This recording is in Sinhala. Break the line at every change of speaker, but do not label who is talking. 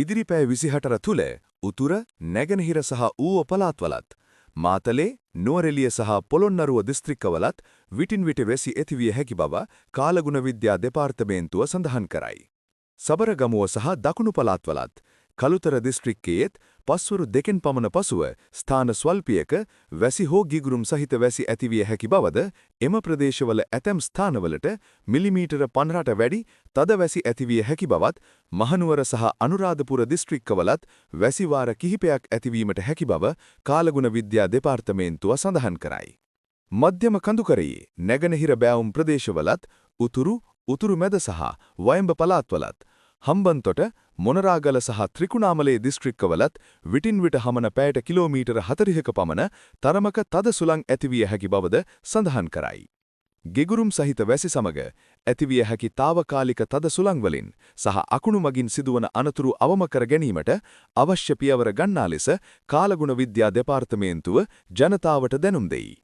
ඉදිරිපෑ 28 තුළ උතුර, නැගෙනහිර සහ ඌව පළාත්වලත්, මාතලේ, නුවරඑළිය සහ පොළොන්නරුව දිස්ත්‍රික්කවලත් විටින් විට වැසි ඇතිවිය හැකි බව කාලගුණ විද්‍යා දෙපාර්තමේන්තුව සඳහන් කරයි. සබරගමුව සහ දකුණු පළාත්වලත් කළුතර දිස්ත්‍රික්කයේත් පස්වරු 2කින් පමණ පසුව ස්ථාන ස්වල්පයක වැසි හෝ ගිගුරුම් සහිත වැසි ඇතිවිය හැකි බවද එම ප්‍රදේශවල ඇතැම් ස්ථානවලට මිලිමීටර 50ට වැඩි තද වැසි ඇතිවිය හැකි බවත් මහනුවර සහ අනුරාධපුර දිස්ත්‍රික්කවලත් වැසි වාර කිහිපයක් ඇතිවීමට හැකි බව කාලගුණ විද්‍යා දෙපාර්තමේන්තුව සඳහන් කරයි. මධ්‍යම කඳුකරයේ නැගෙනහිර බෑවුම් ප්‍රදේශවලත් උතුරු මැද සහ වයඹ පළාත්වලත් හම්බන්තොට මොනරාගල සහ ත්‍රිකුණාමලේ දිස්ත්‍රික්කවලත් විටින් විට හමන පැයට කිලෝමීටර 40ක පමණ තරමක තද සුළං ඇතිවිය හැකි බවද සඳහන් කරයි. ගිගුරුම් සහිත වැසි සමග ඇතිවිය හැකි తాවකාලික තද සුළං වලින් සහ අකුණු මගින් සිදුවන අනතුරු අවම කර ගැනීමට අවශ්‍ය පියවර ගන්නා ලෙස කාලගුණ විද්‍යා දෙපාර්තමේන්තුව ජනතාවට දැනුම් දෙයි.